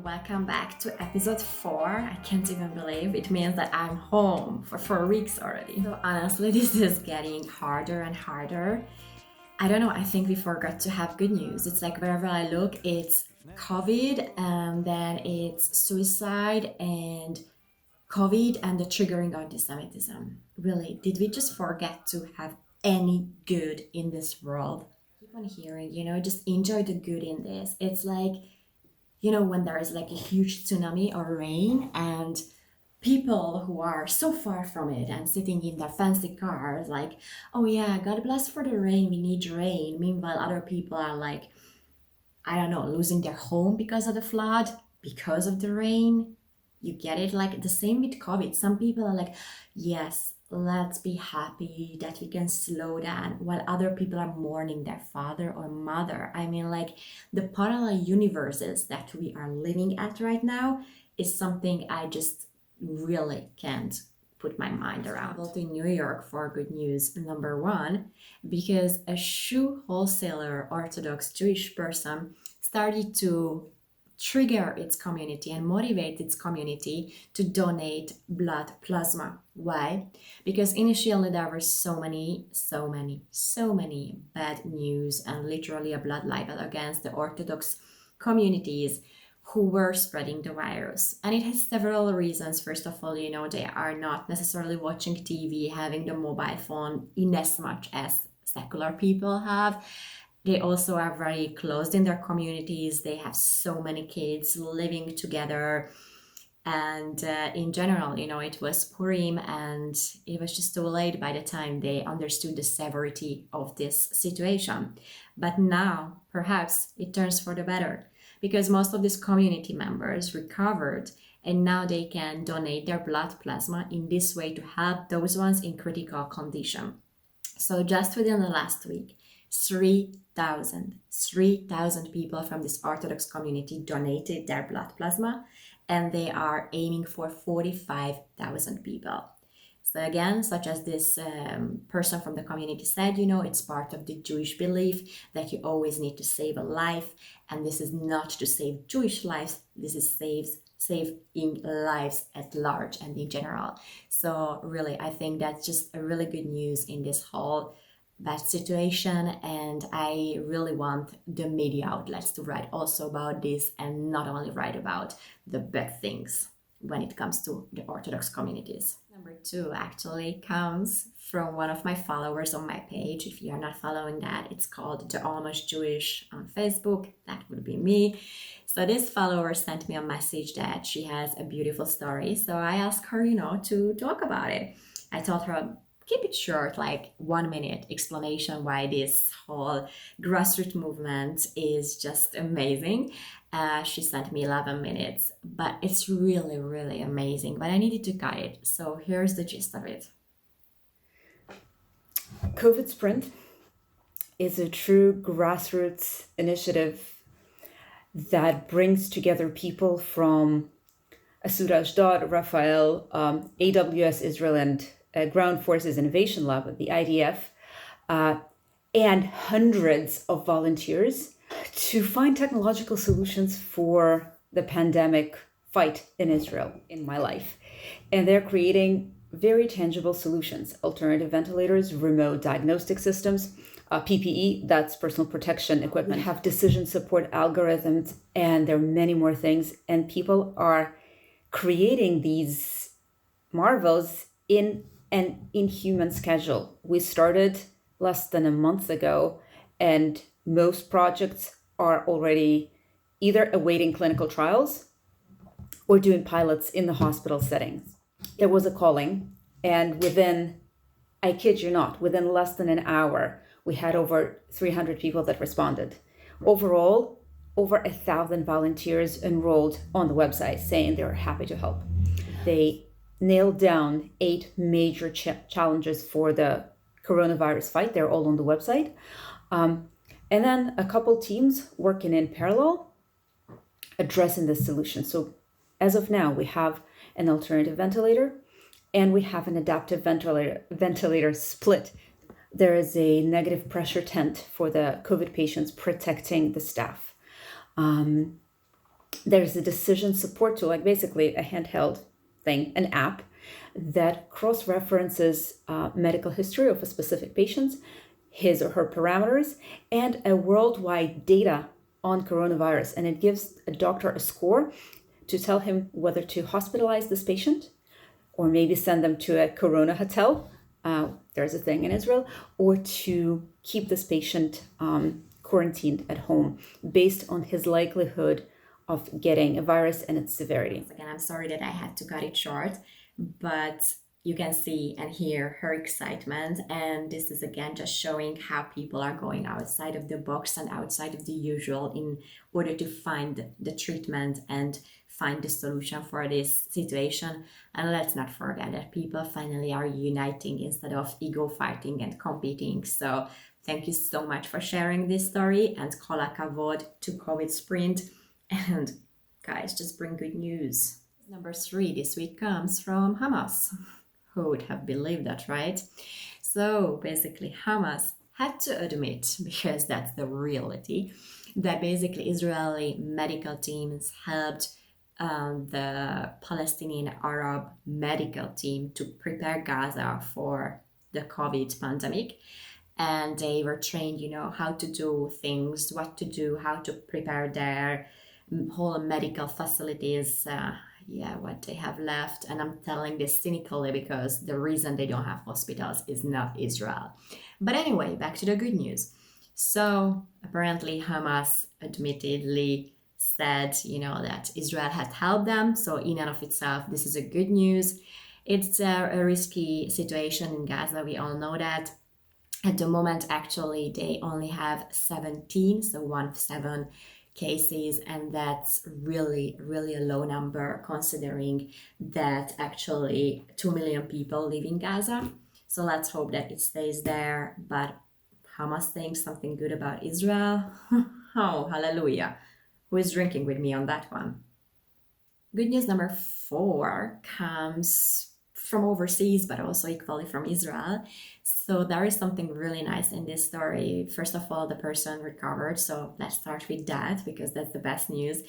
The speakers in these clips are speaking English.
Welcome back to episode 4. I can't even believe it means that I'm home for 4 weeks already. So honestly, this is getting harder and harder. I don't know, I think we forgot to have good news. It's like wherever I look, it's COVID and then it's suicide and COVID and the triggering anti-Semitism. Really, did we just forget to have any good in this world? Keep on hearing, just enjoy the good in this. It's like, when there is like a huge tsunami or rain and people who are so far from it and sitting in their fancy cars like, oh yeah, God bless for the rain, we need rain. Meanwhile, other people are like, I don't know, losing their home because of the flood, because of the rain. You get it? Like the same with COVID. Some people are like, yes, let's be happy that we can slow down, while other people are mourning their father or mother. I mean, like the parallel universes that we are living at right now is something I just really can't put my mind around. I traveled to New York for good news, number one, because a shoe wholesaler, orthodox Jewish person, started to trigger its community and motivate its community to donate blood plasma. Why? Because initially there were so many bad news and literally a blood libel against the orthodox communities who were spreading the virus. And it has several reasons. First of all, they are not necessarily watching TV, having the mobile phone in as much as secular people have. They also are very closed in their communities. They have so many kids living together. And in general, it was Purim and it was just too late by the time they understood the severity of this situation. But now, perhaps, it turns for the better because most of these community members recovered and now they can donate their blood plasma in this way to help those ones in critical condition. So just within the last week, 3,000 people from this Orthodox community donated their blood plasma, and they are aiming for 45,000 people. So again, such as this person from the community said, it's part of the Jewish belief that you always need to save a life, and this is not to save Jewish lives, this is saving lives at large and in general. So really, I think that's just a really good news in this whole bad situation, and I really want the media outlets to write also about this and not only write about the bad things when it comes to the Orthodox communities. Number 2 actually comes from one of my followers on my page. If you are not following that, it's called The Almost Jewish on Facebook. That would be me. So this follower sent me a message that she has a beautiful story. So I asked her, to talk about it. I told her, keep it short, like 1 minute explanation why this whole grassroots movement is just amazing. She sent me 11 minutes, but it's really, really amazing. But I needed to cut it. So here's the gist of it. COVID Sprint is a true grassroots initiative that brings together people from Asuda Ashdod, Raphael, AWS Israel, and Ground Forces Innovation Lab, the IDF, and hundreds of volunteers to find technological solutions for the pandemic fight in Israel in my life. And they're creating very tangible solutions: alternative ventilators, remote diagnostic systems, PPE, that's personal protection equipment, have decision support algorithms, and there are many more things. And people are creating these marvels in an inhuman schedule. We started less than a month ago, and most projects are already either awaiting clinical trials or doing pilots in the hospital settings. There was a calling, and I kid you not, within less than an hour, we had over 300 people that responded. Overall, over 1,000 volunteers enrolled on the website saying they're happy to help. They nailed down 8 major challenges for the coronavirus fight. They're all on the website. And then a couple teams working in parallel addressing the solution. So as of now, we have an alternative ventilator and we have an adaptive ventilator split. There is a negative pressure tent for the COVID patients protecting the staff. there's a decision support tool, like basically a handheld thing, an app that cross-references medical history of a specific patient, his or her parameters, and a worldwide data on coronavirus. And it gives a doctor a score to tell him whether to hospitalize this patient or maybe send them to a corona hotel. There's a thing in Israel, or to keep this patient quarantined at home based on his likelihood of getting a virus and its severity. Again, I'm sorry that I had to cut it short, but you can see and hear her excitement. And this is again just showing how people are going outside of the box and outside of the usual in order to find the treatment and find the solution for this situation. And let's not forget that people finally are uniting instead of ego fighting and competing. So thank you so much for sharing this story, and kol hakavod to COVID Sprint. And guys, just bring good news. Number 3 this week comes from Hamas. Who would have believed that, right? So basically Hamas had to admit, because that's the reality, that basically Israeli medical teams helped the Palestinian Arab medical team to prepare Gaza for the COVID pandemic. And they were trained, how to do things, what to do, how to prepare their whole medical facilities, what they have left. And I'm telling this cynically because the reason they don't have hospitals is not Israel. But anyway, back to the good news. So apparently Hamas admittedly said, that Israel had helped them. So in and of itself, this is a good news. It's a risky situation in Gaza. We all know that. At the moment, actually, they only have 17, so 17 cases, and that's really, really a low number considering that actually 2 million people live in Gaza. So let's hope that it stays there. But Hamas saying something good about Israel. Oh, hallelujah. Who is drinking with me on that one? Good news number 4 comes from overseas, but also equally from Israel. So there is something really nice in this story. First of all, the person recovered. So let's start with that because that's the best news.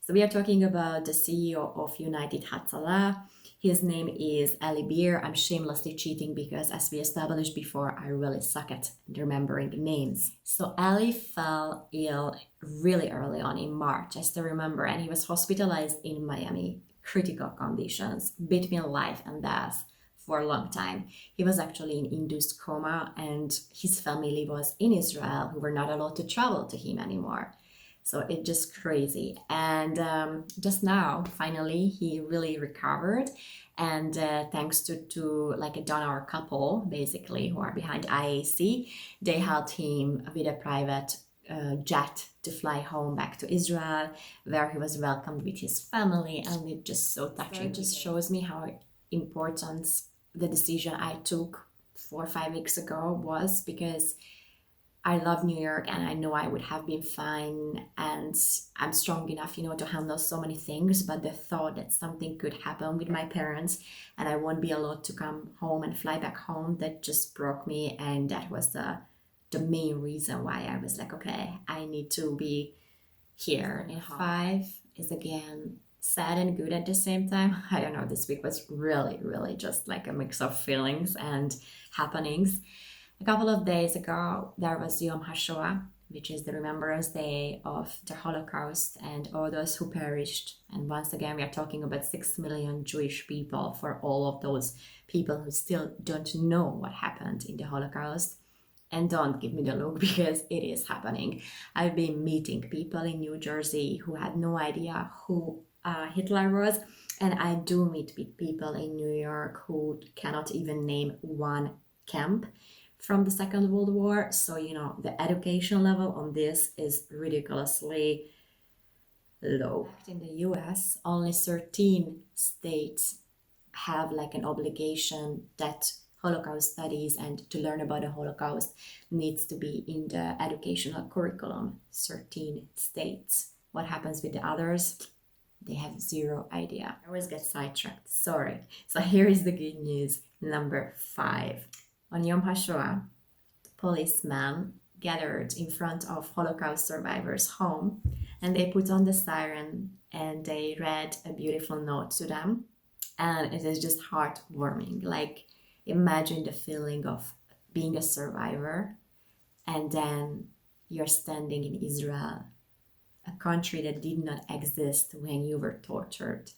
So we are talking about the CEO of United Hatzalah. His name is Ali Beer. I'm shamelessly cheating because, as we established before, I really suck at remembering names. So Ali fell ill really early on in March, I still remember, and he was hospitalized in Miami. Critical conditions, between life and death for a long time. He was actually in induced coma, and his family was in Israel, who were not allowed to travel to him anymore. So it's just crazy. And just now, finally, he really recovered. And thanks to like a donor couple, basically, who are behind IAC, they helped him with a private jet to fly home back to Israel, where he was welcomed with his family. And it's just so touching. It just shows me how important the decision I took 4 or 5 weeks ago was, because I love New York and I know I would have been fine and I'm strong enough, to handle so many things. But the thought that something could happen with my parents and I won't be allowed to come home and fly back home, that just broke me. And that was the main reason why I was like, okay, I need to be here. And 5 is again sad and good at the same time. I don't know, this week was really, really just like a mix of feelings and happenings. A couple of days ago, there was Yom Hashoah, which is the Remembrance Day of the Holocaust and all those who perished. And once again, we are talking about 6 million Jewish people, for all of those people who still don't know what happened in the Holocaust. And don't give me the look, because it is happening. I've been meeting people in New Jersey who had no idea who Hitler was. And I do meet people in New York who cannot even name one camp from the Second World War. So, the education level on this is ridiculously low. In the US, only 13 states have like an obligation that Holocaust studies and to learn about the Holocaust needs to be in the educational curriculum. 13 states. What happens with the others? They have zero idea. I always get sidetracked, sorry. So here is the good news, number 5. On Yom Hashoah, the policeman gathered in front of Holocaust survivors' home, and they put on the siren and they read a beautiful note to them. And it is just heartwarming. Like, imagine the feeling of being a survivor, and then you're standing in Israel, a country that did not exist when you were tortured,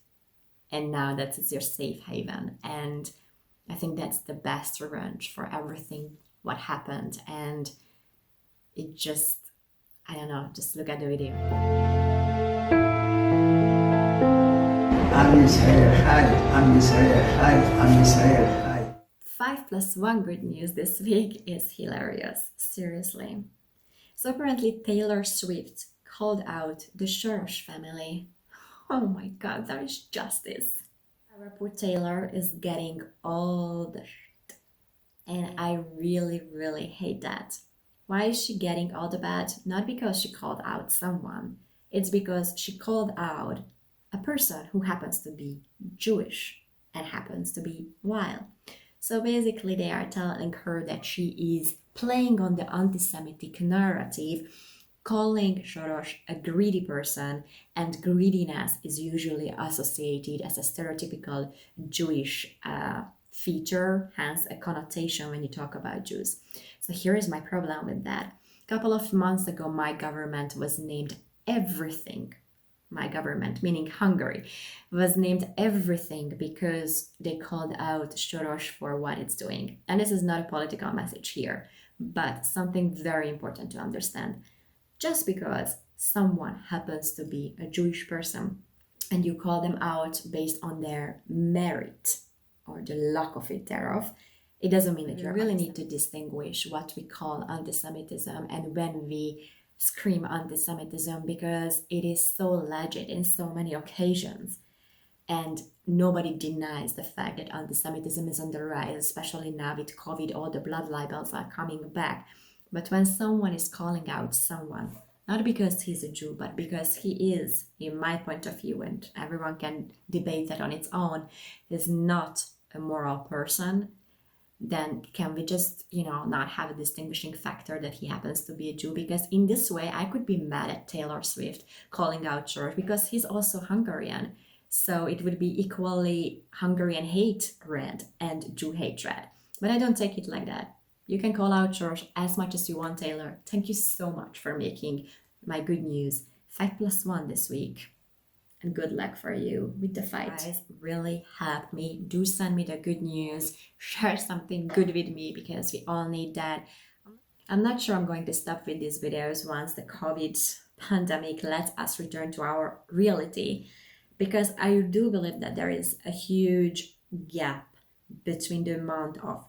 and now that is your safe haven. And I think that's the best revenge for everything what happened. And it just, I don't know, just look at the video. Am Yisrael Chai, Am Yisrael Chai, Am Yisrael Chai. 5+1 good news this week is hilarious, seriously. So apparently Taylor Swift called out the SOROS family. Oh my god, there is justice. Our poor Taylor is getting all the shit. And I really, really hate that. Why is she getting all the bad? Not because she called out someone. It's because she called out a person who happens to be Jewish and happens to be wild. So basically they are telling her that she is playing on the anti-Semitic narrative, calling SOROS a greedy person, and greediness is usually associated as a stereotypical Jewish feature, hence a connotation when you talk about Jews. So here is my problem with that. A couple of months ago, my government was named everything. My government, meaning Hungary, was named everything because they called out SOROS for what it's doing. And this is not a political message here, but something very important to understand. Just because someone happens to be a Jewish person and you call them out based on their merit or the lack of it thereof, it doesn't mean that you really need to distinguish what we call anti-Semitism and when we scream anti-Semitism, because it is so legit in so many occasions. And nobody denies the fact that anti-Semitism is on the rise, especially now with COVID, all the blood libels are coming back. But when someone is calling out someone, not because he's a Jew, but because he is, in my point of view, and everyone can debate that on its own, is not a moral person, then can we just, not have a distinguishing factor that he happens to be a Jew? Because in this way, I could be mad at Taylor Swift calling out SOROS because he's also Hungarian. So it would be equally Hungarian hatred and Jew hatred. But I don't take it like that. You can call out SOROS as much as you want, Taylor. Thank you so much for making my good news 5+1 this week. And good luck for you with the fight. Guys, really help me. Do send me the good news. Share something good with me because we all need that. I'm not sure I'm going to stop with these videos once the COVID pandemic lets us return to our reality, because I do believe that there is a huge gap between the amount of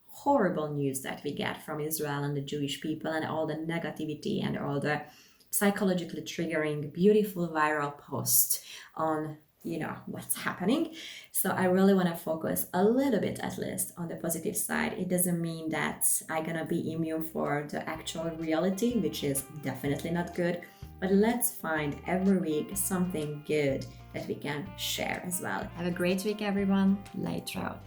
horrible news that we get from Israel and the Jewish people and all the negativity and all the psychologically triggering beautiful viral posts on what's happening. So I really want to focus a little bit, at least, on the positive side. It doesn't mean that I'm gonna be immune for the actual reality, which is definitely not good, but let's find every week something good that we can share as well. Have a great week, everyone. Later out.